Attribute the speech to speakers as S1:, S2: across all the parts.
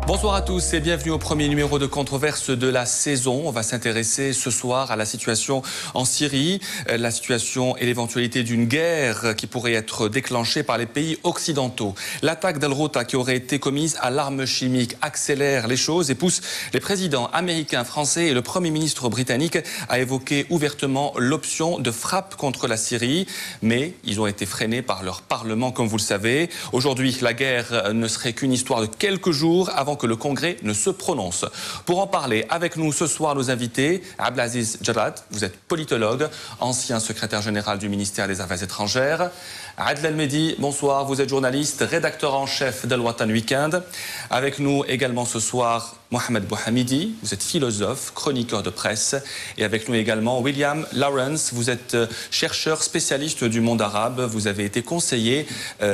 S1: Bonsoir à tous et bienvenue au premier numéro de Controverse de la saison. On va s'intéresser ce soir à la situation en Syrie, la situation et l'éventualité d'une guerre qui pourrait être déclenchée par les pays occidentaux. L'attaque d'Al-Ghouta qui aurait été commise à l'arme chimique accélère les choses et pousse les présidents américains, français et le Premier ministre britannique à évoquer ouvertement l'option de frappe contre la Syrie. Mais ils ont été freinés par leur Parlement, comme vous le savez. Aujourd'hui, la guerre ne serait qu'une histoire de quelques jours avant que le Congrès ne se prononce. Pour en parler avec nous ce soir, nos invités, Abdelaziz Jarrad, vous êtes politologue, ancien secrétaire général du ministère des Affaires étrangères. Adel El-Mehdi, bonsoir, vous êtes journaliste, rédacteur en chef d'Al Watan Weekend. Avec nous également ce soir, Mohamed Bouhamidi, vous êtes philosophe, chroniqueur de presse. Et avec nous également William Lawrence, vous êtes chercheur spécialiste du monde arabe. Vous avez été conseiller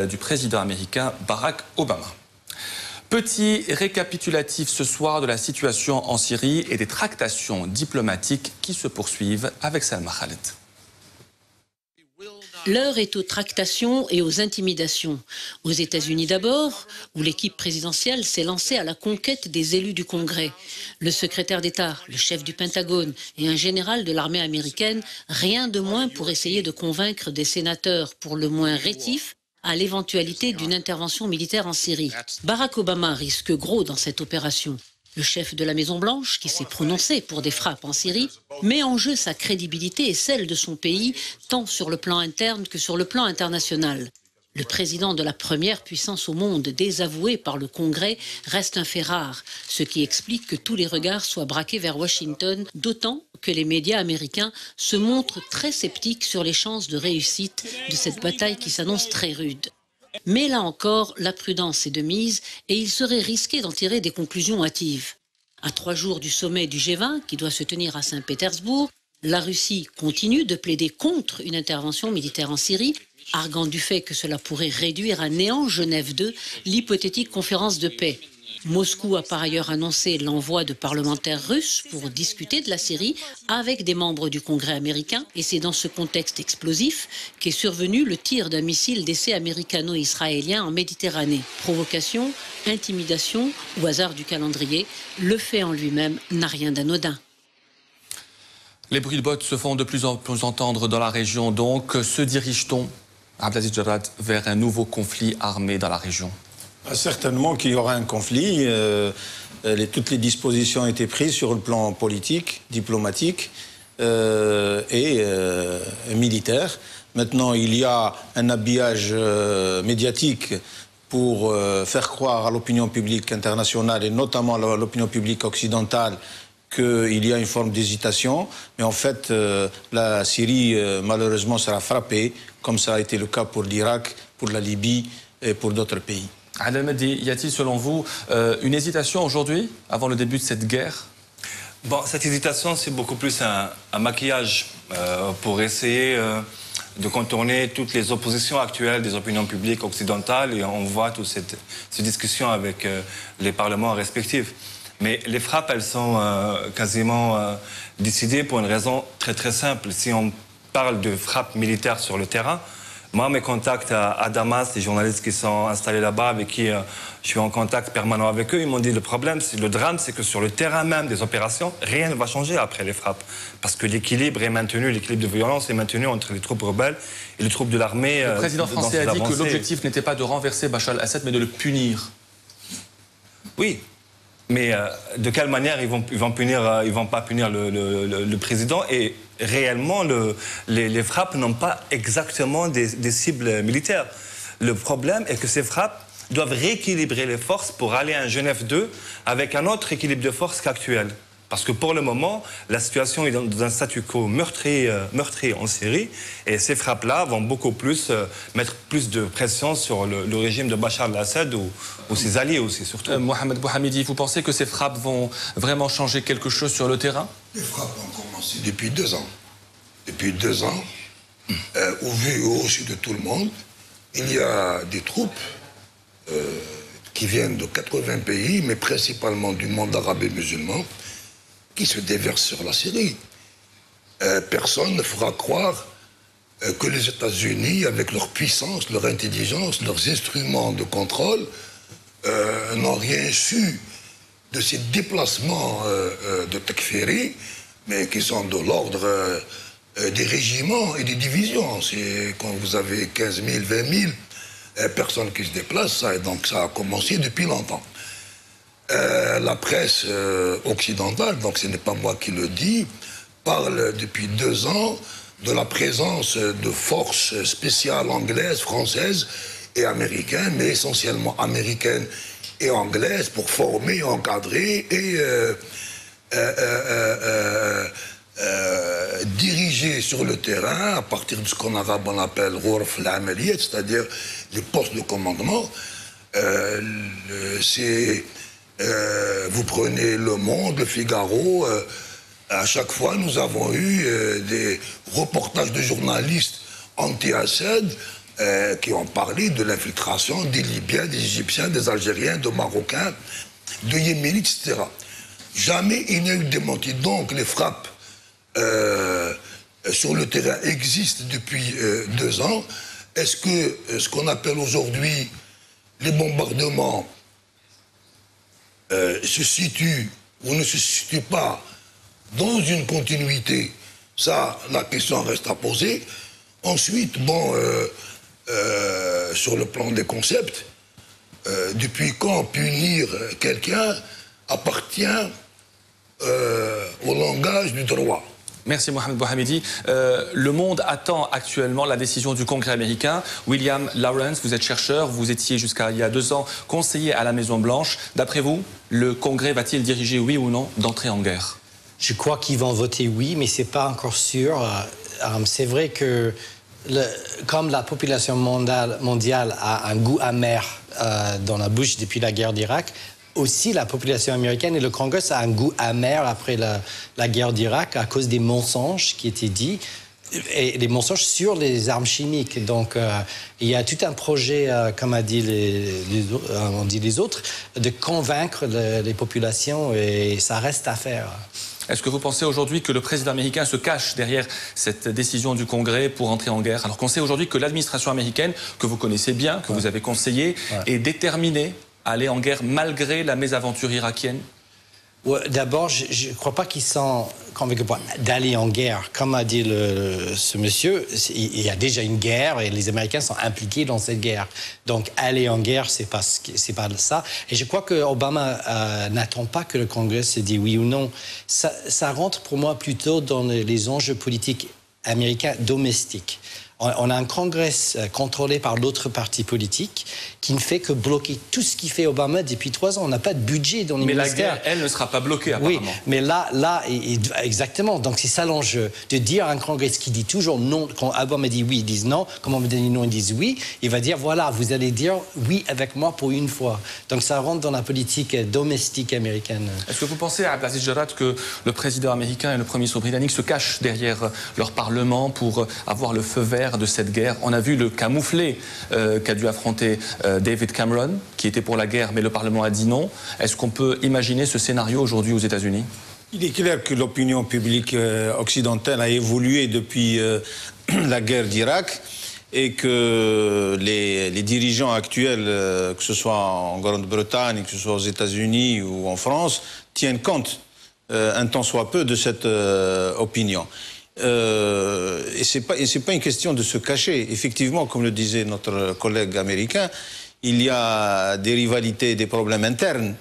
S1: du président américain Barack Obama. Petit récapitulatif ce soir de la situation en Syrie et des tractations diplomatiques qui se poursuivent avec Salma Khaled.
S2: L'heure est aux tractations et aux intimidations. Aux États-Unis d'abord, où l'équipe présidentielle s'est lancée à la conquête des élus du Congrès. Le secrétaire d'État, le chef du Pentagone et un général de l'armée américaine, rien de moins pour essayer de convaincre des sénateurs pour le moins rétifs à l'éventualité d'une intervention militaire en Syrie. Barack Obama risque gros dans cette opération. Le chef de la Maison-Blanche, qui s'est prononcé pour des frappes en Syrie, met en jeu sa crédibilité et celle de son pays, tant sur le plan interne que sur le plan international. Le président de la première puissance au monde, désavoué par le Congrès, reste un fait rare, ce qui explique que tous les regards soient braqués vers Washington, d'autant que les médias américains se montrent très sceptiques sur les chances de réussite de cette bataille qui s'annonce très rude. Mais là encore, la prudence est de mise et il serait risqué d'en tirer des conclusions hâtives. À 3 jours du sommet du G20, qui doit se tenir à Saint-Pétersbourg, la Russie continue de plaider contre une intervention militaire en Syrie, arguant du fait que cela pourrait réduire à néant Genève 2, l'hypothétique conférence de paix. Moscou a par ailleurs annoncé l'envoi de parlementaires russes pour discuter de la Syrie avec des membres du Congrès américain. Et c'est dans ce contexte explosif qu'est survenu le tir d'un missile d'essai américano-israélien en Méditerranée. Provocation, intimidation ou hasard du calendrier, le fait en lui-même n'a rien d'anodin.
S1: Les bruits de bottes se font de plus en plus entendre dans la région. Donc, se dirige-t-on, Abdelaziz Jarrad, vers un nouveau conflit armé dans la région ?
S3: Certainement qu'il y aura un conflit. Toutes les dispositions ont été prises sur le plan politique, diplomatique et militaire. Maintenant, il y a un habillage médiatique pour faire croire à l'opinion publique internationale et notamment à l'opinion publique occidentale qu'il y a une forme d'hésitation. Mais en fait, la Syrie, malheureusement, sera frappée, comme ça a été le cas pour l'Irak, pour la Libye et pour d'autres pays.
S1: Adel El-Mehdi, y a-t-il selon vous une hésitation aujourd'hui, avant le début de cette guerre ?
S4: Bon, cette hésitation, c'est beaucoup plus un maquillage pour essayer de contourner toutes les oppositions actuelles des opinions publiques occidentales. Et on voit toute cette discussion avec les parlements respectifs. Mais les frappes, elles sont quasiment décidées pour une raison très très simple. Si on parle de frappes militaires sur le terrain, moi, mes contacts à Damas, les journalistes qui sont installés là-bas, avec qui je suis en contact permanent avec eux, ils m'ont dit le drame, c'est que sur le terrain même des opérations, rien ne va changer après les frappes. Parce que l'équilibre est maintenu, l'équilibre de violence est maintenu entre les troupes rebelles et les troupes de l'armée.
S1: Le président français a dit que l'objectif n'était pas de renverser Bachar al-Assad, mais de le punir.
S4: Oui. Mais de quelle manière ils vont pas punir le président? Et réellement, les frappes n'ont pas exactement des cibles militaires. Le problème est que ces frappes doivent rééquilibrer les forces pour aller à un Genève 2 avec un autre équilibre de forces qu'actuel. Parce que pour le moment, la situation est dans un statu quo meurtrier en Syrie. Et ces frappes-là vont beaucoup plus mettre plus de pression sur le régime de Bachar al-Assad ou ses alliés aussi, surtout.
S1: Mohamed Bouhamidi, vous pensez que ces frappes vont vraiment changer quelque chose sur le terrain?
S5: Les frappes ont commencé depuis 2 ans. Depuis 2 ans, au vu et au su de tout le monde, il y a des troupes qui viennent de 80 pays, mais principalement du monde arabe et musulman, qui se déverse sur la Syrie. Personne ne fera croire que les États-Unis, avec leur puissance, leur intelligence, leurs instruments de contrôle, n'ont rien su de ces déplacements de Takfiri, mais qui sont de l'ordre des régiments et des divisions. C'est quand vous avez 15 000, 20 000 personnes qui se déplacent, et donc ça a commencé depuis longtemps. La presse occidentale, donc ce n'est pas moi qui le dis, parle depuis 2 ans de la présence de forces spéciales anglaises, françaises et américaines, mais essentiellement américaines et anglaises, pour former, encadrer et diriger sur le terrain, à partir de ce qu'en arabe on appelle ghurf al-amaliyat, c'est-à-dire les postes de commandement. Vous prenez Le Monde, Le Figaro, à chaque fois nous avons eu des reportages de journalistes anti-Assad qui ont parlé de l'infiltration des Libyens, des Égyptiens, des Algériens, de Marocains, de Yéménites, etc. Jamais il n'y a eu de démenti. Donc les frappes sur le terrain existent depuis 2 ans. Est-ce que ce qu'on appelle aujourd'hui les bombardements se situent ou ne se situent pas dans une continuité? Ça, la question reste à poser. Ensuite, bon, sur le plan des concepts, depuis quand punir quelqu'un appartient au langage du droit?
S1: Merci Mohamed Bouhamidi. Le monde attend actuellement la décision du Congrès américain. William Lawrence, vous êtes chercheur, vous étiez jusqu'à il y a 2 ans conseiller à la Maison-Blanche. D'après vous, le Congrès va-t-il diriger, oui ou non, d'entrer en guerre?
S6: Je crois qu'ils vont voter oui, mais ce n'est pas encore sûr. C'est vrai que comme la population mondiale a un goût amer dans la bouche depuis la guerre d'Irak, aussi la population américaine et le Congrès a un goût amer après la guerre d'Irak à cause des mensonges qui étaient dits, et les mensonges sur les armes chimiques. Donc il y a tout un projet, comme a dit les autres, de convaincre les populations, et ça reste à faire.
S1: Est-ce que vous pensez aujourd'hui que le président américain se cache derrière cette décision du Congrès pour entrer en guerre, alors qu'on sait aujourd'hui que l'administration américaine, que vous connaissez bien, que vous avez conseillé, est déterminée à aller en guerre malgré la mésaventure irakienne?
S6: D'abord, je ne crois pas qu'ils sont convaincus d'aller en guerre. Comme a dit ce monsieur, il y a déjà une guerre et les Américains sont impliqués dans cette guerre. Donc, aller en guerre, c'est pas ça. Et je crois que Obama n'attend pas que le Congrès se dise oui ou non. Ça rentre pour moi plutôt dans les enjeux politiques américains domestiques. On a un Congrès contrôlé par l'autre parti politique qui ne fait que bloquer tout ce qui fait Obama depuis 3 ans. On n'a pas de budget dans les ministères.
S1: Mais la guerre, elle, ne sera pas bloquée, apparemment.
S6: Oui, mais là, exactement. Donc c'est ça l'enjeu. De dire à un Congrès qui dit toujours non, quand Obama dit oui, ils disent non. Quand Obama dit non, ils disent oui. Il va dire, voilà, vous allez dire oui avec moi pour une fois. Donc ça rentre dans la politique domestique américaine.
S1: Est-ce que vous pensez, à Abdelaziz Jarrat, que le président américain et le premier ministre britannique se cachent derrière leur parlement pour avoir le feu vert de cette guerre? On a vu le camouflet qu'a dû affronter David Cameron, qui était pour la guerre, mais le Parlement a dit non. Est-ce qu'on peut imaginer ce scénario aujourd'hui aux États-Unis?
S3: Il est clair que l'opinion publique occidentale a évolué depuis la guerre d'Irak, et que les dirigeants actuels, que ce soit en Grande-Bretagne, que ce soit aux États-Unis ou en France, tiennent compte un tant soit peu de cette opinion. Et c'est pas une question de se cacher. Effectivement, comme le disait notre collègue américain, il y a des rivalités, des problèmes internes,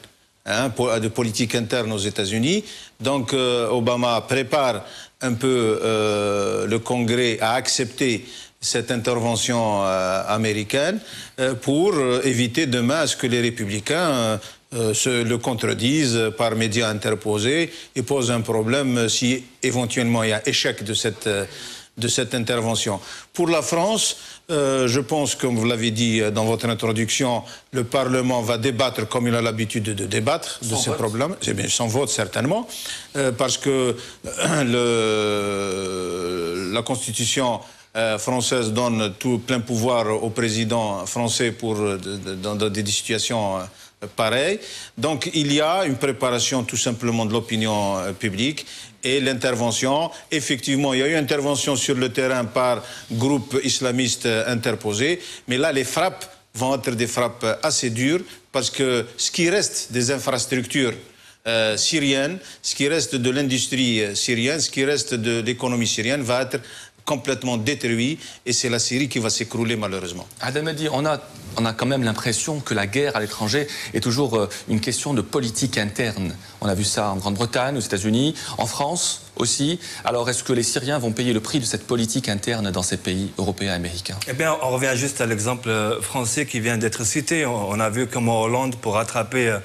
S3: de politique interne aux États-Unis. Donc Obama prépare un peu le Congrès à accepter cette intervention américaine pour éviter demain à ce que les républicains le contredisent par médias interposés et posent un problème si éventuellement il y a échec de cette intervention. Pour la France, je pense, comme vous l'avez dit dans votre introduction, le Parlement va débattre comme il a l'habitude de débattre de ces problèmes. C'est bien sans vote, certainement, parce que la Constitution française donne tout plein pouvoir au président français dans des situations pareil. Donc il y a une préparation tout simplement de l'opinion publique et l'intervention. Effectivement, il y a eu intervention sur le terrain par groupes islamistes interposés, mais là les frappes vont être des frappes assez dures parce que ce qui reste des infrastructures syriennes, ce qui reste de l'industrie syrienne, ce qui reste de l'économie syrienne va être complètement détruit et c'est la Syrie qui va s'écrouler malheureusement.
S1: Adel Mehdi, on a quand même l'impression que la guerre à l'étranger est toujours une question de politique interne. On a vu ça en Grande-Bretagne, aux États-Unis, en France aussi. Alors est-ce que les Syriens vont payer le prix de cette politique interne dans ces pays européens et américains?
S4: Eh bien, on revient juste à l'exemple français qui vient d'être cité. On a vu comment Hollande, pour rattraper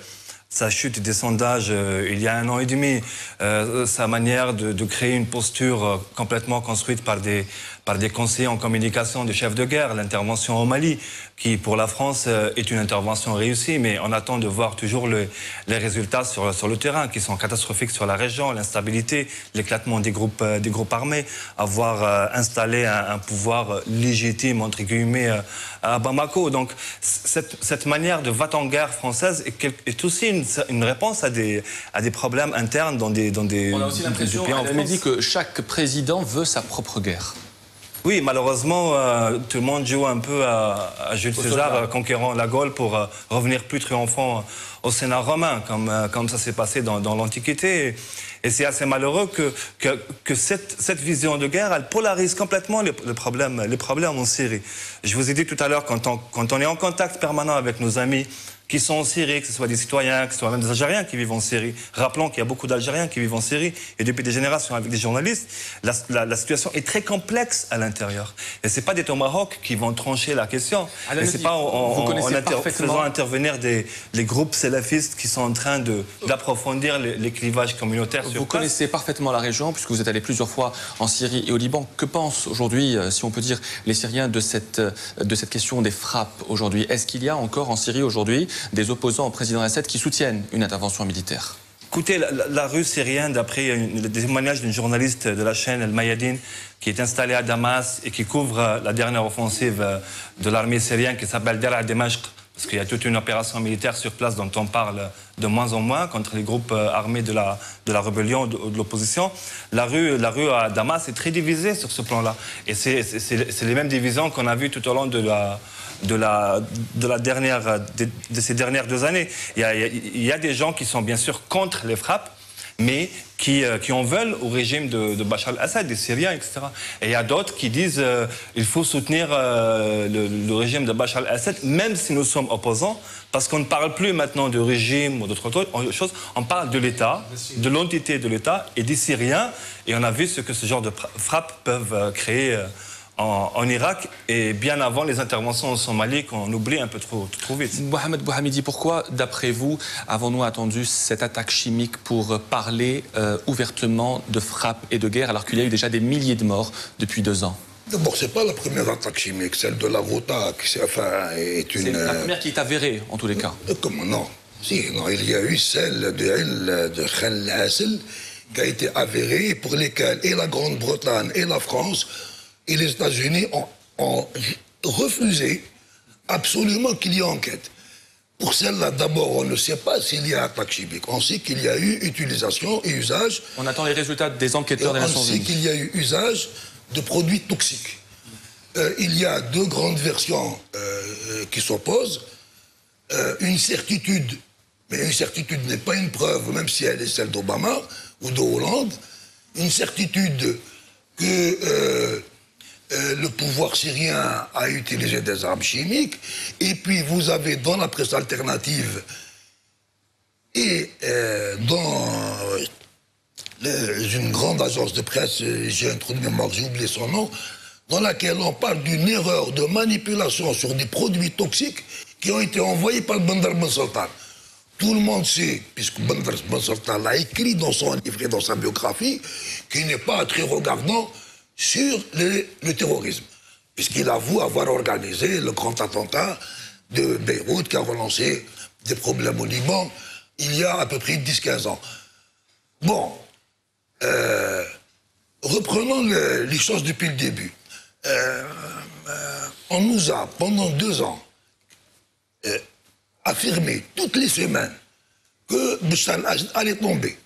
S4: sa chute des sondages il y a 1 an et demi, sa manière de créer une posture complètement construite par des conseillers en communication de chefs de guerre, l'intervention au Mali, qui pour la France est une intervention réussie, mais on attend de voir toujours les résultats sur le terrain, qui sont catastrophiques sur la région, l'instabilité, l'éclatement des groupes armés, avoir installé un pouvoir légitime, entre guillemets, à Bamako. Donc cette manière de va-t-en-guerre française est aussi une réponse à des problèmes internes dans des
S1: On a aussi l'impression, Adel Mehdi, que chaque président veut sa propre guerre.
S4: Oui, malheureusement, tout le monde joue un peu à Jules César conquérant la Gaule pour revenir plus triomphant au Sénat romain, comme ça s'est passé dans l'Antiquité. Et c'est assez malheureux que cette vision de guerre, elle polarise complètement les problèmes en Syrie. Je vous ai dit tout à l'heure, quand on est en contact permanent avec nos amis qui sont en Syrie, que ce soit des citoyens, que ce soit même des Algériens qui vivent en Syrie. Rappelons qu'il y a beaucoup d'Algériens qui vivent en Syrie et depuis des générations avec des journalistes, la situation est très complexe à l'intérieur. Et ce n'est pas des tomahawks qui vont trancher la question. Et ce n'est pas en faisant intervenir les groupes salafistes qui sont en train d'approfondir les clivages communautaires sur place.
S1: Vous connaissez parfaitement la région puisque vous êtes allé plusieurs fois en Syrie et au Liban. Que pensent aujourd'hui, si on peut dire, les Syriens de cette question des frappes aujourd'hui? Est-ce qu'il y a encore en Syrie aujourd'hui des opposants au président Assad qui soutiennent une intervention militaire?
S4: Écoutez, la rue syrienne, d'après le témoignage d'une journaliste de la chaîne El Mayadine, qui est installée à Damas et qui couvre la dernière offensive de l'armée syrienne qui s'appelle Der al-Dimashq, parce qu'il y a toute une opération militaire sur place dont on parle de moins en moins contre les groupes armés de la rébellion, de l'opposition. La rue à Damas est très divisée sur ce plan-là. Et c'est les mêmes divisions qu'on a vues tout au long de ces dernières 2 années. Il y a des gens qui sont bien sûr contre les frappes, mais qui en veulent au régime de Bachar al-Assad, des Syriens, etc. Et il y a d'autres qui disent qu'il faut soutenir le régime de Bachar al-Assad, même si nous sommes opposants, parce qu'on ne parle plus maintenant de régime ou d'autres choses, on parle de l'État, de l'entité de l'État et des Syriens, et on a vu ce que ce genre de frappes peuvent créer en Irak et bien avant les interventions en Somalie qu'on oublie un peu trop vite.
S1: Mohamed Bouhamidi, pourquoi, d'après vous, avons-nous attendu cette attaque chimique pour parler ouvertement de frappe et de guerre alors qu'il y a eu déjà des milliers de morts depuis 2 ans?
S5: D'abord, ce n'est pas la première attaque chimique, celle de la Ghouta, est une...
S1: C'est la première qui est avérée, en tous les cas.
S5: Comment non? Si, non, il y a eu celle de Khan al-Assel qui a été avérée, pour lesquelles et la Grande-Bretagne et la France et les États-Unis ont refusé absolument qu'il y ait enquête. Pour celle-là, d'abord, on ne sait pas s'il y a attaque chimique. On sait qu'il y a eu utilisation et usage...
S1: On attend les résultats des enquêteurs des Nations Unies.
S5: On sait qu'il y a eu usage de produits toxiques. Il y a 2 grandes versions qui s'opposent. Une certitude, mais une certitude n'est pas une preuve, même si elle est celle d'Obama ou de Hollande. Une certitude que le pouvoir syrien a utilisé des armes chimiques. Et puis vous avez dans la presse alternative et dans une grande agence de presse, j'ai un trou de mémoire, j'ai oublié son nom, dans laquelle on parle d'une erreur de manipulation sur des produits toxiques qui ont été envoyés par Bandar Ben Sultan. Tout le monde sait, puisque Bandar Ben Sultan l'a écrit dans son livre et dans sa biographie, qu'il n'est pas très regardant sur le terrorisme, puisqu'il avoue avoir organisé le grand attentat de Beyrouth qui a relancé des problèmes au Liban il y a à peu près 10-15 ans. Bon, reprenons les choses depuis le début. On nous a, pendant 2 ans, affirmé toutes les semaines que Bachar al-Assad allait tomber,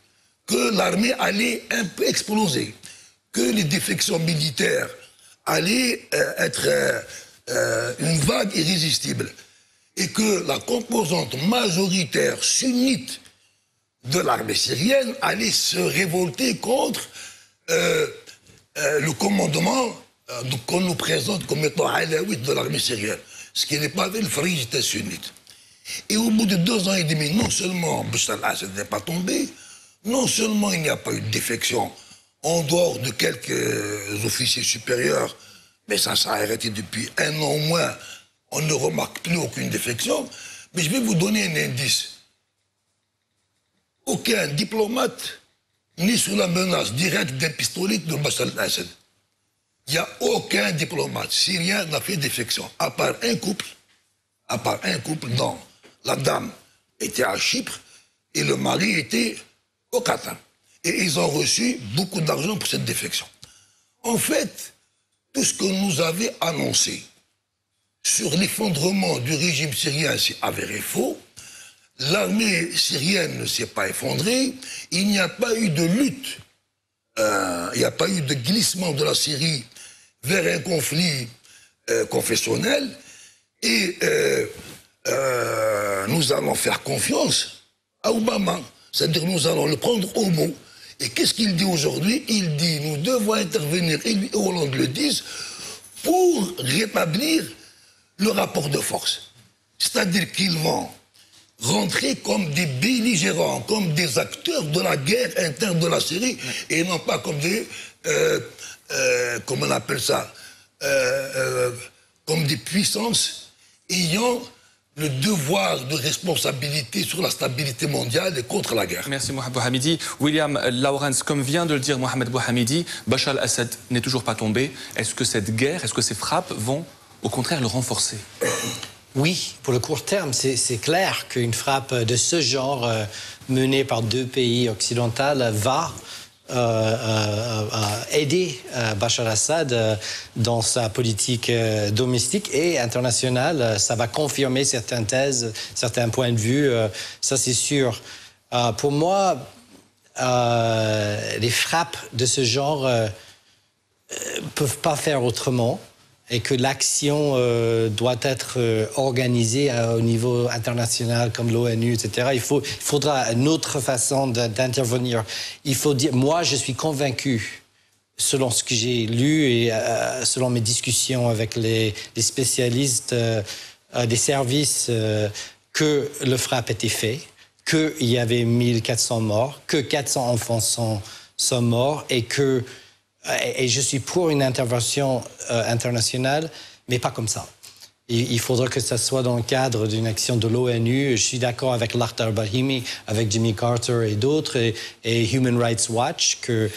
S5: que l'armée allait un peu exploser, que les défections militaires allaient être une vague irrésistible, et que la composante majoritaire sunnite de l'armée syrienne allait se révolter contre le commandement qu'on nous présente comme étant alaouite de l'armée syrienne, ce qui n'est pas vrai, le frère était sunnite. Et au bout de 2 ans et demi, non seulement Bachar al-Assad n'est pas tombé, non seulement il n'y a pas eu de défection en dehors de quelques officiers supérieurs, mais ça s'est arrêté depuis 1 an au moins, on ne remarque plus aucune défection, mais je vais vous donner un indice. Aucun diplomate n'est sous la menace directe d'un pistolet de Bachar al-Assad. Il n'y a aucun diplomate syrien n'a fait défection, à part un couple dont la dame était à Chypre et le mari était au Qatar. Et ils ont reçu beaucoup d'argent pour cette défection. En fait, tout ce que nous avait annoncé sur l'effondrement du régime syrien s'est avéré faux. L'armée syrienne ne s'est pas effondrée. Il n'y a pas eu de lutte. Il n'y a pas eu de glissement de la Syrie vers un conflit confessionnel. Et nous allons faire confiance à Obama. C'est-à-dire nous allons le prendre au mot. Et qu'est-ce qu'il dit aujourd'hui? Il dit nous devons intervenir, et lui et Hollande le disent, pour rétablir le rapport de force. C'est-à-dire qu'ils vont rentrer comme des belligérants, comme des acteurs de la guerre interne de la Syrie, et non pas comme des, comment on appelle ça, comme des puissances ayant le devoir de responsabilité sur la stabilité mondiale et contre la guerre.
S1: Merci Mohamed Bouhamidi. William Lawrence, comme vient de le dire Mohamed Bouhamidi, Bachar al-Assad n'est toujours pas tombé. Est-ce que cette guerre, est-ce que ces frappes vont au contraire le renforcer?
S6: Oui, pour le court terme, c'est clair qu'une frappe de ce genre menée par 2 pays occidentaux va aider Bachar al-Assad dans sa politique domestique et internationale. Ça va confirmer certaines thèses, certains points de vue, ça c'est sûr. Pour moi, les frappes de ce genre ne peuvent pas faire autrement, et que l'action doit être organisée au niveau international comme l'ONU, etc. Il faudra une autre façon d'intervenir. Il faut dire, moi je suis convaincu, selon ce que j'ai lu et selon mes discussions avec les spécialistes des services, que le frappe était fait, qu'il y avait 1400 morts, que 400 enfants sont morts et je suis pour une intervention internationale, mais pas comme ça. Il faudra que ça soit dans le cadre d'une action de l'ONU. Je suis d'accord avec Lakhdar Brahimi, avec Jimmy Carter et d'autres, et Human Rights Watch, que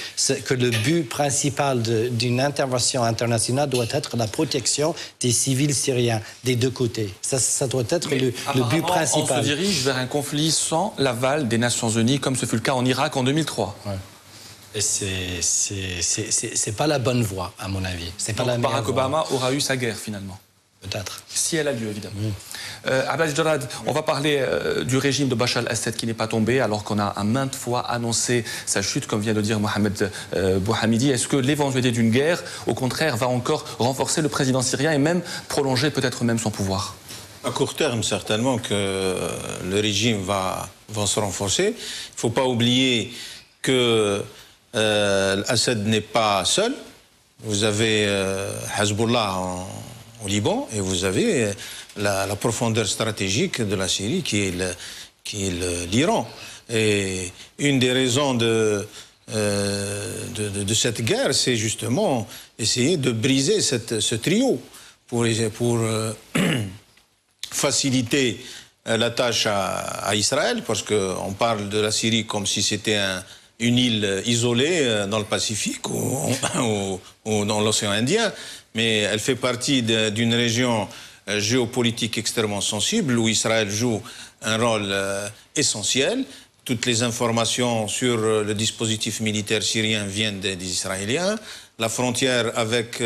S6: le but principal d'une intervention internationale doit être la protection des civils syriens, des 2 côtés. Ça doit être le but principal.
S1: On se dirige vers un conflit sans l'aval des Nations Unies, comme ce fut le cas en Irak en 2003. Ouais.
S6: Et c'est pas la bonne voie, à mon avis.
S1: Donc Barack Obama aura eu sa guerre, finalement.
S6: Peut-être.
S1: Si elle a lieu, évidemment. Abbas Jarrad, on va parler du régime de Bachar al-Assad qui n'est pas tombé, alors qu'on a à maintes fois annoncé sa chute, comme vient de dire Mohamed Bouhamidi. Est-ce que l'éventualité d'une guerre, au contraire, va encore renforcer le président syrien et même prolonger peut-être même son pouvoir?
S3: À court terme, certainement que le régime va se renforcer. Il ne faut pas oublier que Assad n'est pas seul. Vous avez Hezbollah au Liban et vous avez la profondeur stratégique de la Syrie qui est l'Iran. Et une des raisons de cette guerre, c'est justement essayer de briser ce trio pour faciliter la tâche à Israël, parce qu'on parle de la Syrie comme si c'était une île isolée dans le Pacifique ou dans l'océan Indien, mais elle fait partie d'une région géopolitique extrêmement sensible où Israël joue un rôle essentiel. Toutes les informations sur le dispositif militaire syrien viennent des Israéliens. La frontière avec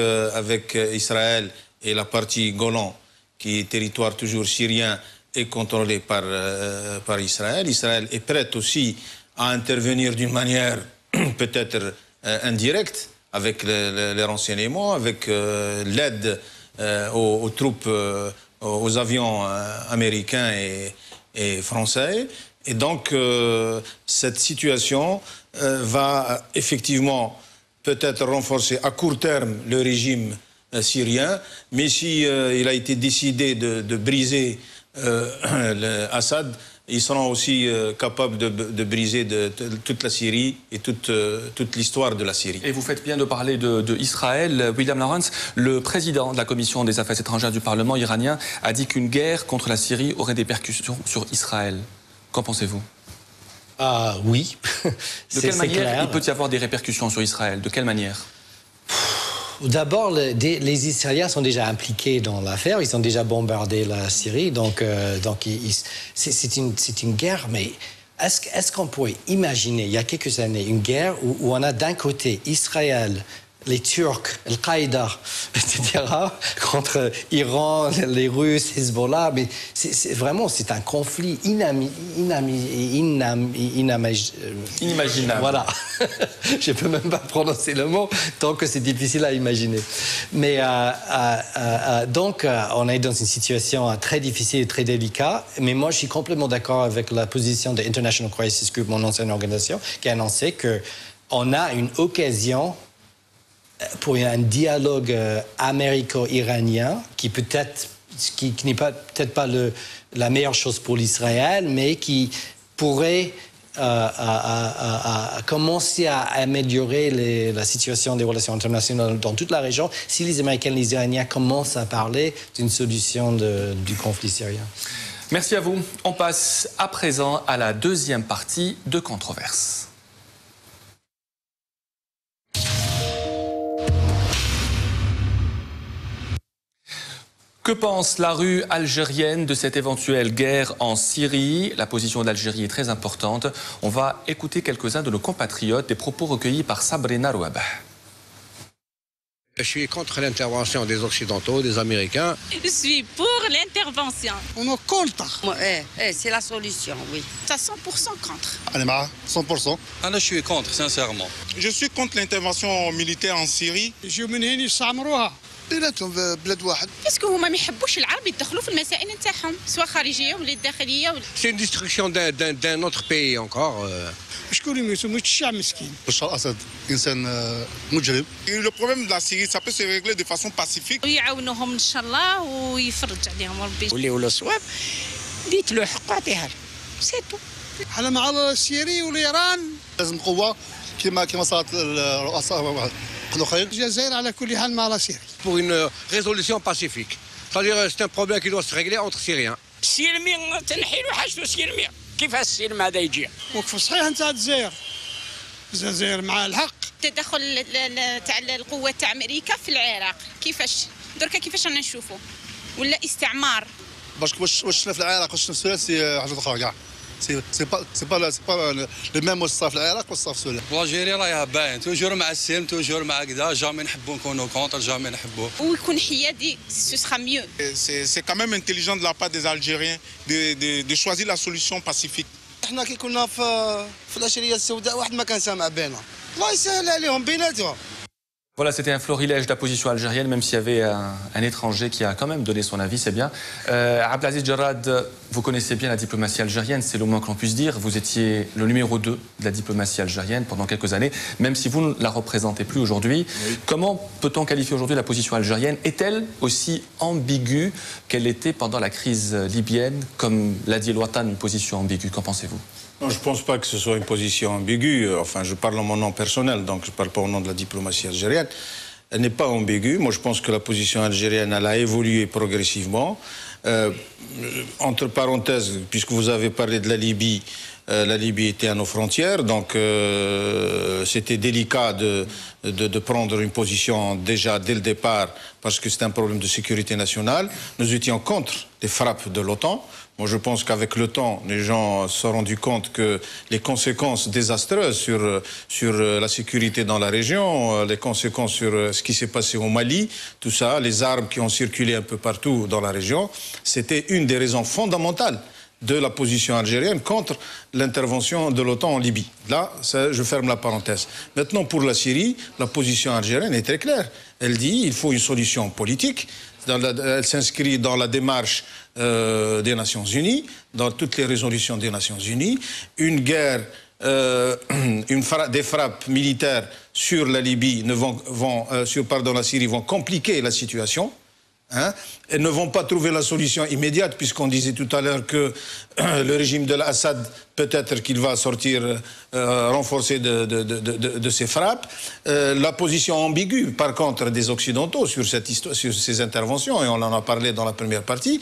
S3: Israël et la partie Golan, qui est territoire toujours syrien, est contrôlée par Israël. Israël est prête aussi à intervenir d'une manière peut-être indirecte, avec les renseignements, avec l'aide aux troupes, aux avions américains et français. Et donc, cette situation va effectivement peut-être renforcer à court terme le régime syrien, mais si il a été décidé de briser Assad, ils seront aussi capables de briser toute la Syrie et toute l'histoire de la Syrie.
S1: Et vous faites bien de parler d'Israël. William Lawrence, le président de la Commission des affaires étrangères du Parlement iranien, a dit qu'une guerre contre la Syrie aurait des répercussions sur Israël. Qu'en pensez-vous?
S6: Oui.
S1: De quelle manière il peut y avoir des répercussions sur Israël? De quelle manière?
S6: D'abord, les Israéliens sont déjà impliqués dans l'affaire. Ils ont déjà bombardé la Syrie. Donc c'est une guerre. Mais est-ce qu'on pourrait imaginer, il y a quelques années, une guerre où on a d'un côté Israël, les Turcs, Al-Qaïda, etc., contre Iran, les Russes, Hezbollah, mais c'est un conflit inimaginable. Voilà. Je ne peux même pas prononcer le mot, tant que c'est difficile à imaginer. Mais donc, on est dans une situation très difficile et très délicate, mais moi, je suis complètement d'accord avec la position de International Crisis Group, mon ancienne organisation, qui a annoncé qu'on a une occasion pour un dialogue américo-iranien qui n'est peut-être pas la meilleure chose pour l'Israël, mais qui pourrait commencer à améliorer la situation des relations internationales dans toute la région si les Américains et les Iraniens commencent à parler d'une solution du conflit syrien.
S1: Merci à vous. On passe à présent à la deuxième partie de Controverse. Que pense la rue algérienne de cette éventuelle guerre en Syrie? La position de l'Algérie est très importante. On va écouter quelques-uns de nos compatriotes, des propos recueillis par Sabrina Rouabah.
S7: Je suis contre l'intervention des Occidentaux, des Américains.
S8: Je suis pour l'intervention.
S9: On est contre.
S10: C'est la solution, oui.
S8: C'est 100% contre.
S9: Allez, 100%.
S11: Je suis contre, sincèrement.
S12: Je suis contre l'intervention militaire en Syrie.
S9: Je من هنا يستعمروها. بيناتهم بلاد واحد.
S8: باسكو هما ما يحبوش العرب يدخلوا في المسائل نتاعهم سواء خارجيه ولا داخليه.
S7: C'est une destruction d'un autre pays encore.
S9: شكون يموتوا الشعب مسكين.
S12: بشار الأسد إنسان مجرم. Le problème de la Syrie, ça peut se régler de façon pacifique.
S8: ويعاونوهم إن شاء الله ويفرج عليهم ربي.
S10: واللي ولا صواب ديت له حق عطيها له. سيتو.
S9: على مع السيري والإيران.
S12: لازم قوة كما صارت الرؤساء الآخرين.
S9: الجزائر على كل حال مع السيري.
S7: Pour une résolution pacifique. C'est-à-dire c'est un problème qui doit se régler entre Syriens.
S10: السلمي تنحيلو حاجته سلمي. كيف السلم هذا يجي؟
S9: وقف صحيح نتاع الجزائر. الجزائر مع الحق.
S8: تدخل تاع القوات تاع أمريكا في العراق كيفاش؟ دركا كيفاش رانا نشوفوا؟ ولا استعمار؟
S12: واش شفنا في العراق واش شفنا في سوريا سي حاجة أخرى كاع. سي با لو ميم واش صار في العراق واش صار في سوريا.
S11: الجيري راهي باين توجور مع السلم توجور مع كذا جامي نحبوا نكونوا كونتر جامي نحبوا.
S8: ويكون حيادي ce sera mieux.
S12: C'est quand même intelligent de la part des Algériens de choisir la solution pacifique.
S9: احنا كي كنا في العشرية السوداء واحد ما كان سامع بينا. الله يسهل عليهم بيناتهم.
S1: Voilà, c'était un florilège de la position algérienne, même s'il y avait un étranger qui a quand même donné son avis, c'est bien. Abdelaziz Jarrad, vous connaissez bien la diplomatie algérienne, c'est le moins que l'on puisse dire. Vous étiez le numéro 2 de la diplomatie algérienne pendant quelques années, même si vous ne la représentez plus aujourd'hui. Oui. Comment peut-on qualifier aujourd'hui la position algérienne? Est-elle aussi ambiguë qu'elle était pendant la crise libyenne, comme l'a dit El Watan, une position ambiguë? Qu'en pensez-vous?
S3: Non, je ne pense pas que ce soit une position ambiguë. Enfin, je parle en mon nom personnel, donc je ne parle pas au nom de la diplomatie algérienne. Elle n'est pas ambiguë. Moi, je pense que la position algérienne, elle a évolué progressivement. Entre parenthèses, puisque vous avez parlé de la Libye était à nos frontières, donc c'était délicat de prendre une position déjà dès le départ, parce que c'est un problème de sécurité nationale. Nous étions contre les frappes de l'OTAN. Moi, je pense qu'avec le temps, les gens se sont rendus compte que les conséquences désastreuses sur la sécurité dans la région, les conséquences sur ce qui s'est passé au Mali, tout ça, les armes qui ont circulé un peu partout dans la région, c'était une des raisons fondamentales de la position algérienne contre l'intervention de l'OTAN en Libye. Là, je ferme la parenthèse. Maintenant, pour la Syrie, la position algérienne est très claire. Elle dit qu'il faut une solution politique. Elle s'inscrit dans la démarche des Nations Unies, dans toutes les résolutions des Nations Unies. Une guerre, des frappes militaires sur la Libye, sur la Syrie vont compliquer la situation. Elles ne vont pas trouver la solution immédiate, puisqu'on disait tout à l'heure que le régime de l'Assad, peut-être qu'il va sortir renforcé de ses frappes. La position ambiguë, par contre, des Occidentaux sur ces interventions, et on en a parlé dans la première partie,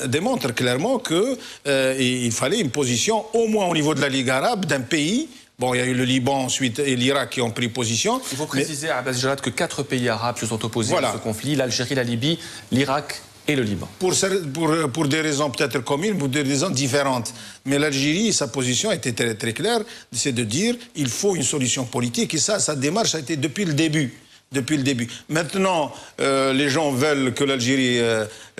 S3: démontre clairement qu'il fallait une position, au moins au niveau de la Ligue arabe, d'un pays. Bon, il y a eu le Liban ensuite et l'Irak qui ont pris position.
S1: Il faut préciser à Abbas Jarrad que 4 pays arabes se sont opposés à ce conflit, l'Algérie, la Libye, l'Irak et le Liban.
S3: Pour des raisons peut-être communes, pour des raisons différentes. Mais l'Algérie, sa position était très, très claire, c'est de dire qu'il faut une solution politique. Et ça, sa démarche a été depuis le début. Depuis le début. Maintenant, les gens veulent que l'Algérie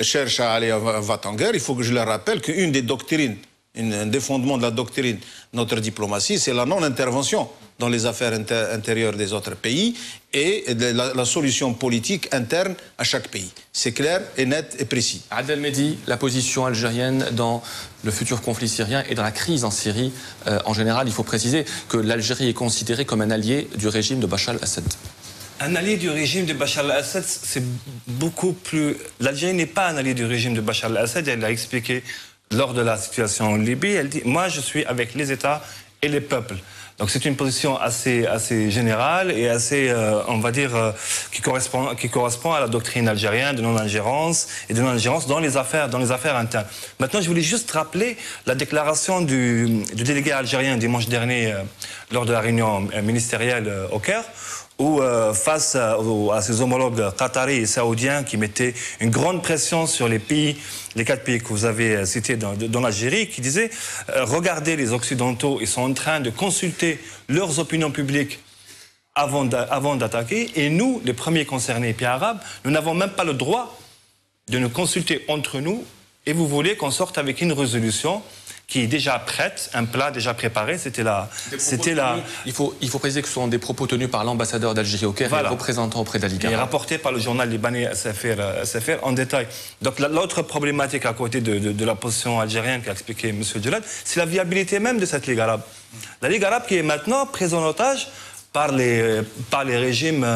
S3: cherche à aller en guerre. Il faut que je leur rappelle qu'une des doctrines, un des fondements de la doctrine de notre diplomatie, c'est la non-intervention dans les affaires intérieures des autres pays et la solution politique interne à chaque pays. C'est clair et net et précis.
S1: Adel Mehdi, la position algérienne dans le futur conflit syrien et dans la crise en Syrie en général, il faut préciser que l'Algérie est considérée comme un allié du régime de Bachar el-Assad.
S4: Un allié du régime de Bachar el-Assad, c'est beaucoup plus... L'Algérie n'est pas un allié du régime de Bachar el-Assad, elle l'a expliqué lors de la situation en Libye. Elle dit, moi je suis avec les États et les peuples. Donc c'est une position assez générale et assez, on va dire, qui correspond à la doctrine algérienne de non-ingérence et de non-ingérence dans les affaires internes. Maintenant, je voulais juste rappeler la déclaration du délégué algérien dimanche dernier lors de la réunion ministérielle au Caire, où face à ses homologues qataris et saoudiens qui mettaient une grande pression sur les 4 pays que vous avez cités dans l'Algérie, qui disaient regardez, les Occidentaux, ils sont en train de consulter leurs opinions publiques avant d'attaquer, et nous, les premiers concernés, pays arabes, nous n'avons même pas le droit de nous consulter entre nous, et vous voulez qu'on sorte avec une résolution qui est déjà prête, un plat déjà préparé,
S1: Il faut préciser que ce sont des propos tenus par l'ambassadeur d'Algérie au Caire, voilà, et représentant auprès de la Ligue arabe.
S4: Et rapporté par le journal libanais SFR en détail. Donc l'autre problématique à côté de la position algérienne qu'a expliqué M. Djelad, c'est la viabilité même de cette Ligue arabe. La Ligue arabe qui est maintenant prise en otage par les régimes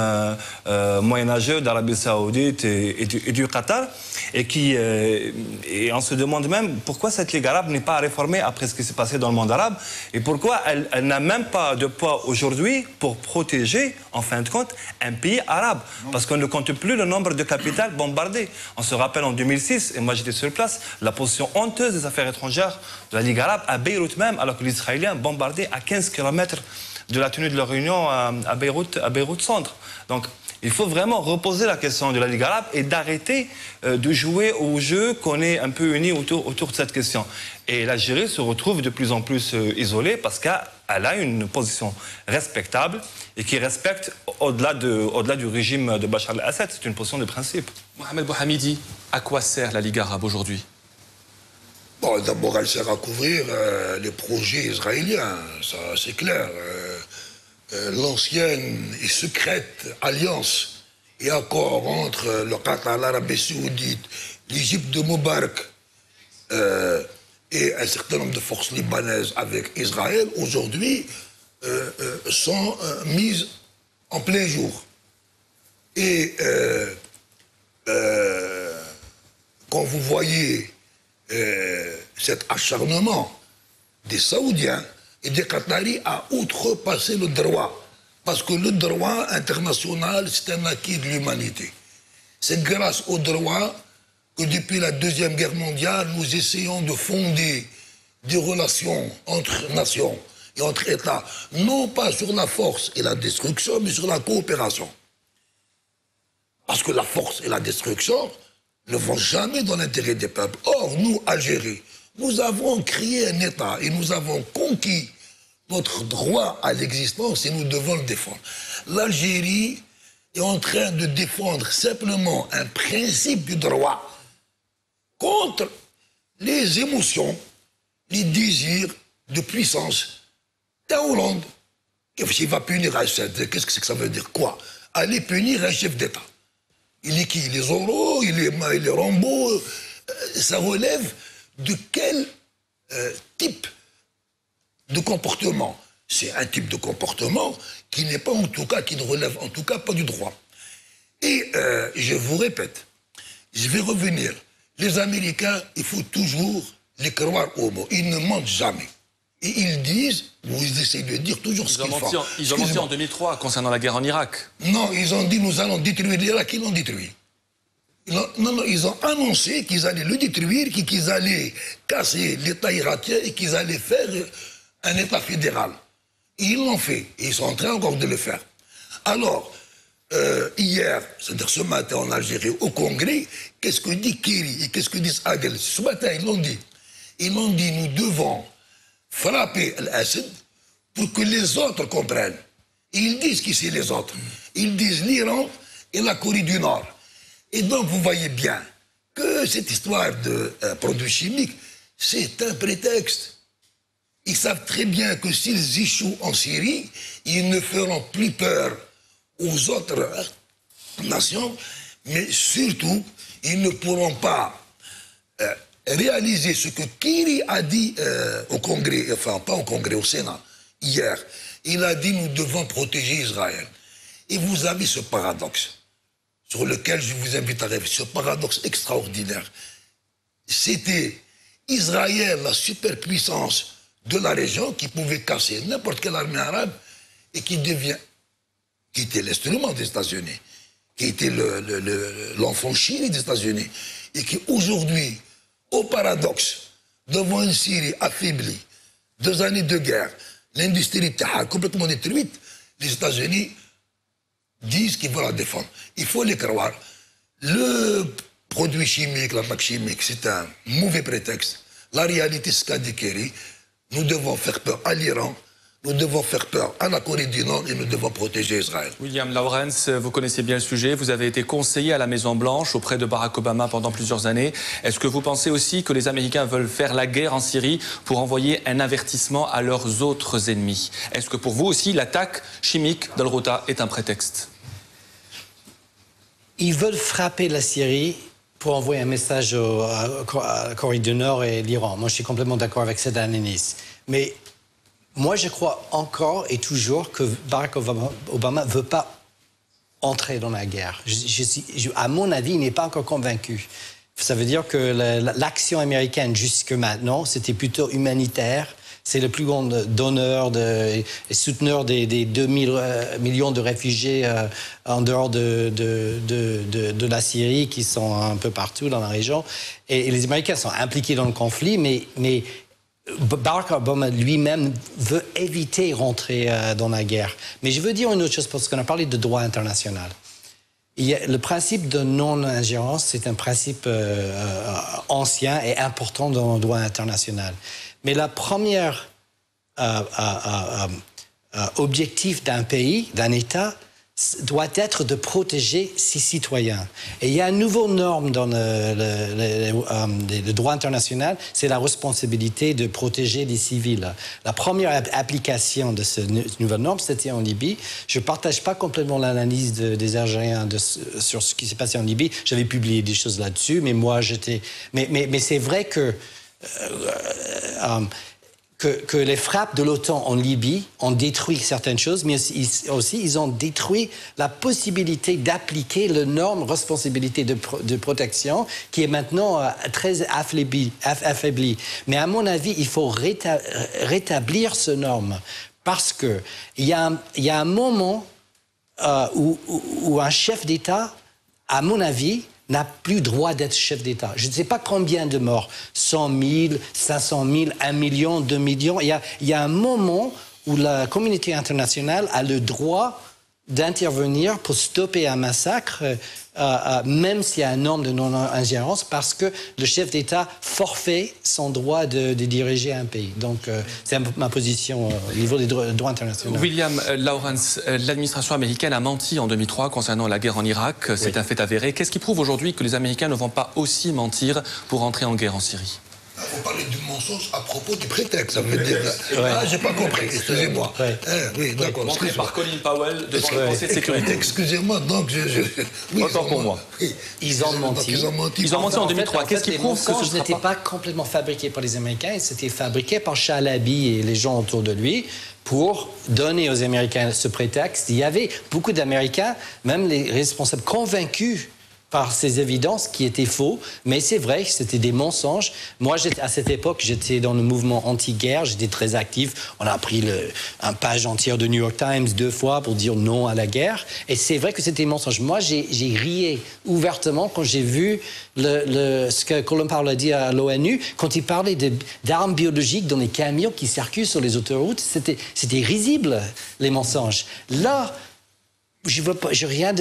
S4: moyenâgeux d'Arabie Saoudite et du Qatar, et on se demande même pourquoi cette Ligue arabe n'est pas réformée après ce qui s'est passé dans le monde arabe, et pourquoi elle n'a même pas de poids aujourd'hui pour protéger, en fin de compte, un pays arabe. Parce qu'on ne compte plus le nombre de capitales bombardées. On se rappelle en 2006, et moi j'étais sur place, la position honteuse des affaires étrangères de la Ligue arabe à Beyrouth même, alors que les Israéliens bombardaient à 15 km de la tenue de leur réunion à Beyrouth Centre. Donc, il faut vraiment reposer la question de la Ligue arabe et d'arrêter de jouer au jeu qu'on est un peu unis autour de cette question. Et l'Algérie se retrouve de plus en plus isolée parce qu'elle a une position respectable et qui respecte au-delà du régime de Bachar el-Assad. C'est une position de principe.
S1: Mohamed Bouhamidi, à quoi sert la Ligue arabe aujourd'hui ?
S5: Bon, d'abord, elle sert à couvrir les projets israéliens, ça c'est clair. L'ancienne et secrète alliance et accord entre le Qatar, l'Arabie Saoudite, l'Égypte de Moubarak et un certain nombre de forces libanaises avec Israël, aujourd'hui, sont mises en plein jour. Et quand vous voyez cet acharnement des Saoudiens et des Qataris à outrepasser le droit. Parce que le droit international, c'est un acquis de l'humanité. C'est grâce au droit que depuis la Deuxième Guerre mondiale, nous essayons de fonder des relations entre nations et entre États, non pas sur la force et la destruction, mais sur la coopération. Parce que la force et la destruction ne vont jamais dans l'intérêt des peuples. Or, nous, Algérie, nous avons créé un État et nous avons conquis notre droit à l'existence et nous devons le défendre. L'Algérie est en train de défendre simplement un principe du droit contre les émotions, les désirs de puissance d'un Hollande. Qu'est-ce va punir Assad? Qu'est-ce que ça veut dire? Quoi? Aller punir un chef d'État. Il est qui? Il est Zorro, il est Rambo. Ça relève de quel type de comportement? C'est un type de comportement qui n'est pas en tout cas, qui ne relève en tout cas pas du droit. Et je vous répète, je vais revenir. Les Américains, il faut toujours les croire au mot. Ils ne mentent jamais. Et ils disent, vous essayez de dire toujours ce qu'ils font.
S1: Ils ont menti en 2003 concernant la guerre en Irak.
S5: Non, ils ont dit nous allons détruire l'Irak, ils l'ont détruit. Non, ils ont annoncé qu'ils allaient le détruire, qu'ils allaient casser l'État irakien et qu'ils allaient faire un État fédéral. Et ils l'ont fait, et ils sont en train encore de le faire. Alors, hier, c'est-à-dire ce matin en Algérie, au Congrès, qu'est-ce que dit Kerry et qu'est-ce que dit Hagel? Ce matin, ils l'ont dit. Ils l'ont dit, nous devons frapper Al-Assad pour que les autres comprennent. Et ils disent qui c'est les autres. Ils disent l'Iran et la Corée du Nord. Et donc, vous voyez bien que cette histoire de produits chimiques, c'est un prétexte. Ils savent très bien que s'ils échouent en Syrie, ils ne feront plus peur aux autres nations, mais surtout, ils ne pourront pas réaliser ce que Kerry a dit au Congrès, enfin pas au Congrès, au Sénat, hier. Il a dit nous devons protéger Israël. Et vous avez ce paradoxe, sur lequel je vous invite à réfléchir, ce paradoxe extraordinaire. C'était Israël, la superpuissance de la région, qui pouvait casser n'importe quelle armée arabe, et qui était l'instrument des États-Unis, qui était l'enfant chéri des États-Unis, et qui aujourd'hui, au paradoxe, devant une Syrie affaiblie, 2 années de guerre, l'industrie complètement détruite, les États-Unis disent qu'ils vont la défendre. Il faut les croire. Le produit chimique, l'attaque chimique, c'est un mauvais prétexte. La réalité, c'est ce qu'a dit Kerry. Nous devons faire peur à l'Iran, nous devons faire peur à la Corée du Nord et nous devons protéger Israël.
S1: William Lawrence, vous connaissez bien le sujet. Vous avez été conseiller à la Maison-Blanche auprès de Barack Obama pendant plusieurs années. Est-ce que vous pensez aussi que les Américains veulent faire la guerre en Syrie pour envoyer un avertissement à leurs autres ennemis? Est-ce que pour vous aussi, l'attaque chimique d'Al-Ghouta est un prétexte?
S6: Ils veulent frapper la Syrie pour envoyer un message à la Corée du Nord et l'Iran. Moi, je suis complètement d'accord avec cette analyse. Mais moi, je crois encore et toujours que Barack Obama ne veut pas entrer dans la guerre. À mon avis, il n'est pas encore convaincu. Ça veut dire que l'action américaine jusque maintenant, c'était plutôt humanitaire. C'est le plus grand donneur et souteneur des 2 millions de réfugiés en dehors de la Syrie qui sont un peu partout dans la région. Et les Américains sont impliqués dans le conflit, mais Barack Obama lui-même veut éviter rentrer dans la guerre. Mais je veux dire une autre chose, parce qu'on a parlé de droit international. Le principe de non-ingérence, c'est un principe ancien et important dans le droit international. Mais la première objectif d'un pays, d'un État, doit être de protéger ses citoyens. Et il y a une nouvelle norme dans le droit international, c'est la responsabilité de protéger les civils. La première application de cette nouvelle norme, c'était en Libye. Je ne partage pas complètement l'analyse des Algériens sur ce qui s'est passé en Libye. J'avais publié des choses là-dessus, mais moi, Mais c'est vrai que les frappes de l'OTAN en Libye ont détruit certaines choses, mais aussi ils ont détruit la possibilité d'appliquer la norme responsabilité de protection qui est maintenant très affaiblie. Mais à mon avis, il faut rétablir ce norme parce qu'il y a un moment où un chef d'État, à mon avis, n'a plus droit d'être chef d'État. Je ne sais pas combien de morts, 100 000, 500 000, 1 million, 2 millions. Il y a un moment où la communauté internationale a le droit d'intervenir pour stopper un massacre, même s'il y a un norme de non-ingérence, parce que le chef d'État forfait son droit de diriger un pays. Donc, c'est ma position au niveau des droits internationaux.
S1: William Lawrence, l'administration américaine a menti en 2003 concernant la guerre en Irak. C'est un fait avéré. Qu'est-ce qui prouve aujourd'hui que les Américains ne vont pas aussi mentir pour entrer en guerre en Syrie?
S5: Vous parlez du mensonge à propos du prétexte, ça veut dire... Ah, j'ai pas compris, excusez-moi. Oui, d'accord.
S1: Montré par Colin Powell devant le Conseil de sécurité.
S5: Excusez-moi, donc
S1: oui, autant pour moi.
S6: Ils ont menti.
S1: Ils ont menti en 2003. Qu'est-ce qui prouve que ce
S6: mensonge n'était pas complètement fabriqué par les Américains, c'était fabriqué par Chalabi et les gens autour de lui pour donner aux Américains ce prétexte. Il y avait beaucoup d'Américains, même les responsables convaincus par ces évidences qui étaient faux, mais c'est vrai que c'était des mensonges. Moi, à cette époque, j'étais dans le mouvement anti-guerre, j'étais très actif. On a pris un page entière de New York Times 2 fois pour dire non à la guerre. Et c'est vrai que c'était des mensonges. Moi, j'ai rié ouvertement quand j'ai vu ce que Colin Powell a dit à l'ONU, quand il parlait d'armes biologiques dans les camions qui circulent sur les autoroutes. C'était risible, les mensonges. Là, je vois rien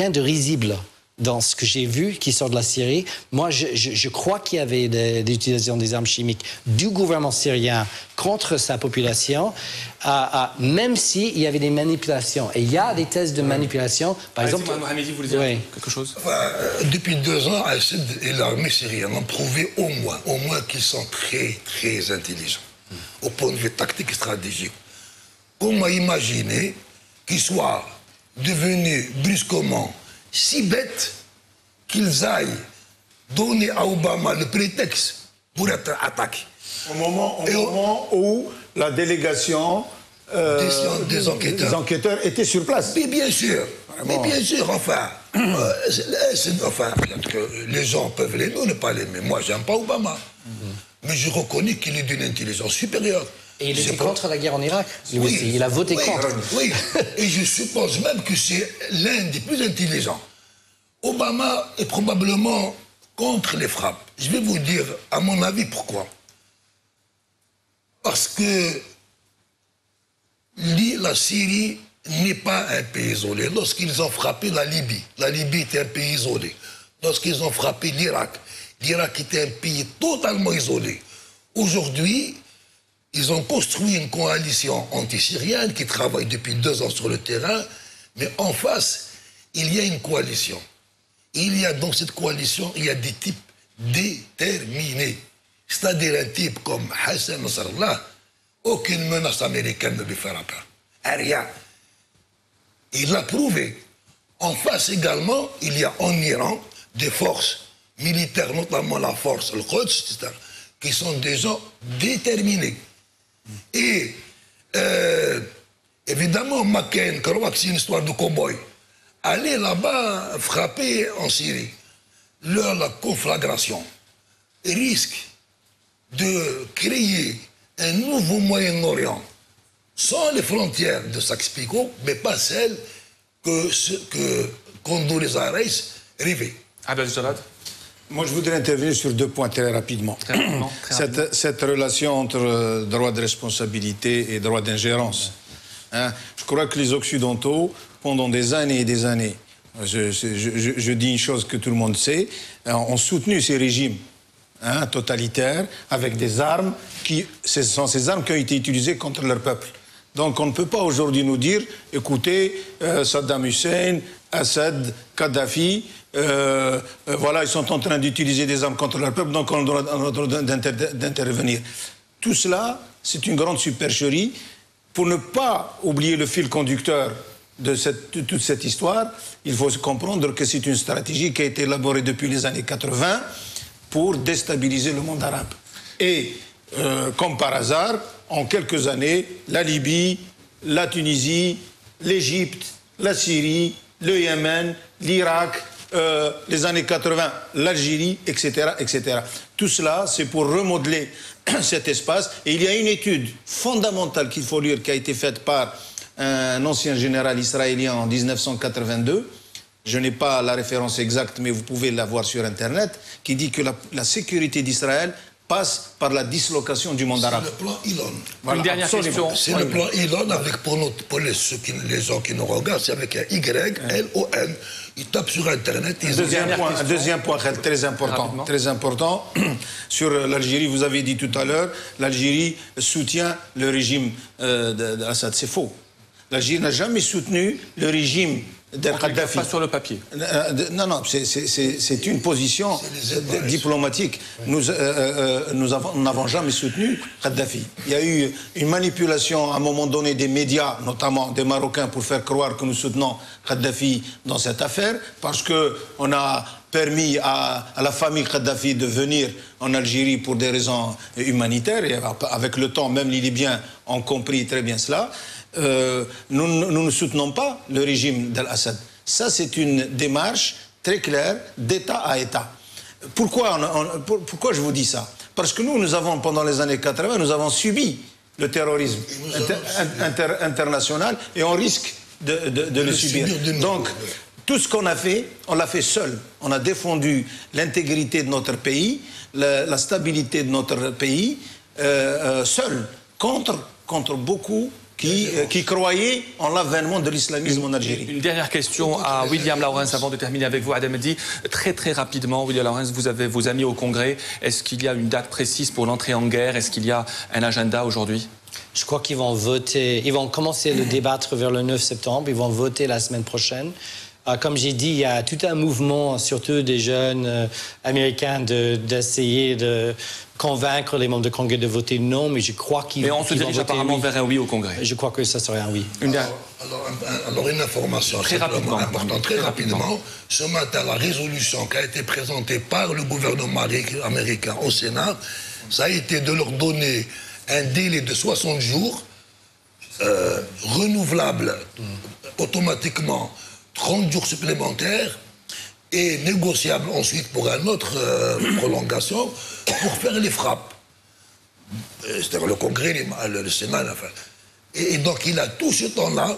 S6: de risible dans ce que j'ai vu qui sort de la Syrie. Moi, je crois qu'il y avait l'utilisation des armes chimiques du gouvernement syrien contre sa population, même s'il y avait des manipulations. Et il y a des thèses de manipulation. Par exemple...
S1: Mohamedi, vous voulez dire quelque chose?
S5: Depuis 2 ans, Assad et l'armée syrienne ont prouvé au moins qu'ils sont très, très intelligents, au point de vue tactique et stratégique. Comment imaginer qu'ils soient devenus brusquement si bêtes qu'ils aillent donner à Obama le prétexte pour être attaqué.
S3: Au moment où la délégation des enquêteurs était sur place.
S5: Mais bien sûr, enfin, peut-être que les gens peuvent l'aimer ou ne pas l'aimer. Moi, j'aime pas Obama. Mais je reconnais qu'il est d'une intelligence supérieure.
S6: Et il était contre la guerre en Irak, lui aussi. Il a voté contre.
S5: Oui, et je suppose même que c'est l'un des plus intelligents. Obama est probablement contre les frappes. Je vais vous dire, à mon avis, pourquoi. Parce que la Syrie n'est pas un pays isolé. Lorsqu'ils ont frappé la Libye était un pays isolé. Lorsqu'ils ont frappé l'Irak était un pays totalement isolé. Aujourd'hui, ils ont construit une coalition anti-syrienne qui travaille depuis 2 ans sur le terrain, mais en face, il y a une coalition. Il y a dans cette coalition, il y a des types déterminés. C'est-à-dire un type comme Hassan Nasrallah, aucune menace américaine ne lui fera peur. Rien. Il l'a prouvé. En face également, il y a en Iran des forces militaires, notamment la force al-Quds, qui sont des gens déterminés. Et évidemment, McCain croit que c'est une histoire de cow-boy. Aller là-bas frapper en Syrie, la conflagration risque de créer un nouveau Moyen-Orient sans les frontières de Saxe-Picot, mais pas celles que Condoleezza Rice rêvait.
S1: Abdel Jalad.
S3: Moi, je voudrais intervenir sur 2 points très rapidement. Cette relation entre droit de responsabilité et droit d'ingérence. Je crois que les Occidentaux, pendant des années et des années, je dis une chose que tout le monde sait, ont soutenu ces régimes totalitaires avec des armes ce sont ces armes qui ont été utilisées contre leur peuple. Donc on ne peut pas aujourd'hui nous dire, écoutez, Saddam Hussein, Assad, Kadhafi, voilà, ils sont en train d'utiliser des armes contre leur peuple, donc on a le droit d'intervenir. Tout cela, c'est une grande supercherie. Pour ne pas oublier le fil conducteur de toute cette histoire, il faut comprendre que c'est une stratégie qui a été élaborée depuis les années 80 pour déstabiliser le monde arabe. Et comme par hasard, en quelques années, la Libye, la Tunisie, l'Égypte, la Syrie, le Yémen, l'Irak, les années 80, l'Algérie, etc., etc. Tout cela, c'est pour remodeler cet espace. Et il y a une étude fondamentale qu'il faut lire, qui a été faite par un ancien général israélien en 1982. Je n'ai pas la référence exacte, mais vous pouvez la voir sur Internet, qui dit que la sécurité d'Israël passe par la dislocation du monde arabe.
S5: C'est le plan Elon.
S3: Voilà,
S1: une dernière question.
S5: C'est le plan Elon avec, pour les gens qui nous regardent, c'est avec un Y-L-O-N. Ils tapent sur Internet.
S3: Un deuxième point très important. Sur l'Algérie, vous avez dit tout à l'heure, l'Algérie soutient le régime d'Assad. C'est faux. L'Algérie n'a jamais soutenu le régime Kadhafi.
S1: Pas sur le papier.
S3: Non, c'est une position diplomatique. Nous n'avons jamais soutenu Kadhafi. Il y a eu une manipulation à un moment donné des médias, notamment des Marocains, pour faire croire que nous soutenons Kadhafi dans cette affaire, parce qu'on a permis à la famille Kadhafi de venir en Algérie pour des raisons humanitaires, et avec le temps, même les Libyens ont compris très bien cela. Nous ne soutenons pas le régime d'Al-Assad. Ça, c'est une démarche très claire d'État à État. Pourquoi je vous dis ça? Parce que nous avons, pendant les années 80, nous avons subi le terrorisme international et on risque de le subir. Donc, tout ce qu'on a fait, on l'a fait seul. On a défendu l'intégrité de notre pays, la stabilité de notre pays, seul, contre beaucoup qui croyaient en l'avènement de l'islamisme en Algérie.
S1: Une dernière question à William Lawrence avant de terminer avec vous, Adel Mehdi. Très rapidement, William Lawrence, vous avez vos amis au Congrès. Est-ce qu'il y a une date précise pour l'entrée en guerre? Est-ce qu'il y a un agenda aujourd'hui?
S6: Je crois qu'ils vont voter. Ils vont commencer le débattre vers le 9 septembre. Ils vont voter la semaine prochaine. Comme j'ai dit, il y a tout un mouvement, surtout des jeunes américains, d'essayer de convaincre les membres du Congrès de voter non, mais je crois qu'ils vont voter oui.
S1: Mais on se dirige apparemment vers un oui au Congrès.
S6: Je crois que ça serait un oui.
S5: Alors une information très importante, très rapidement. Ce matin, la résolution qui a été présentée par le gouvernement américain au Sénat, ça a été de leur donner un délai de 60 jours, renouvelable automatiquement 30 jours supplémentaires et négociable ensuite pour une autre prolongation pour faire les frappes. C'est-à-dire le Congrès, le Sénat, enfin. Et donc il a tout ce temps-là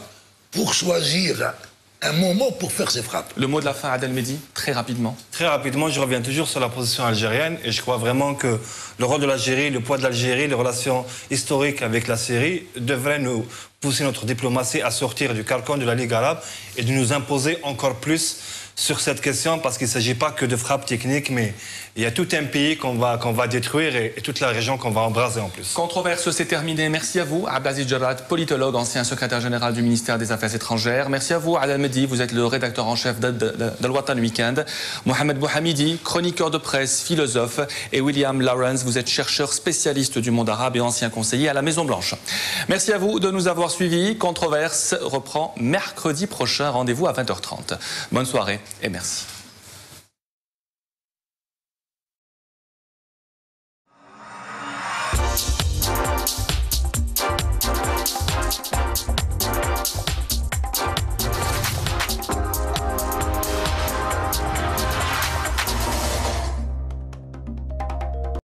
S5: pour choisir un moment pour faire ses frappes.
S1: Le mot de la fin, Adel Mehdi, très rapidement.
S4: Très rapidement, je reviens toujours sur la position algérienne et je crois vraiment que le rôle de l'Algérie, le poids de l'Algérie, les relations historiques avec la Syrie devraient nous pousser notre diplomatie à sortir du carcan de la Ligue arabe et de nous imposer encore plus sur cette question parce qu'il ne s'agit pas que de frappes techniques, mais il y a tout un pays qu'on va détruire et toute la région qu'on va embraser en plus.
S1: Controverse, c'est terminé. Merci à vous, Abdelaziz Jarrad, politologue, ancien secrétaire général du ministère des Affaires étrangères. Merci à vous, Adel Mehdi, vous êtes le rédacteur en chef d'Al Watan Weekend. Mohamed Bouhamidi, chroniqueur de presse, philosophe. Et William Lawrence, vous êtes chercheur spécialiste du monde arabe et ancien conseiller à la Maison-Blanche. Merci à vous de nous avoir suivis. Controverse reprend mercredi prochain. Rendez-vous à 20h30. Bonne soirée et merci.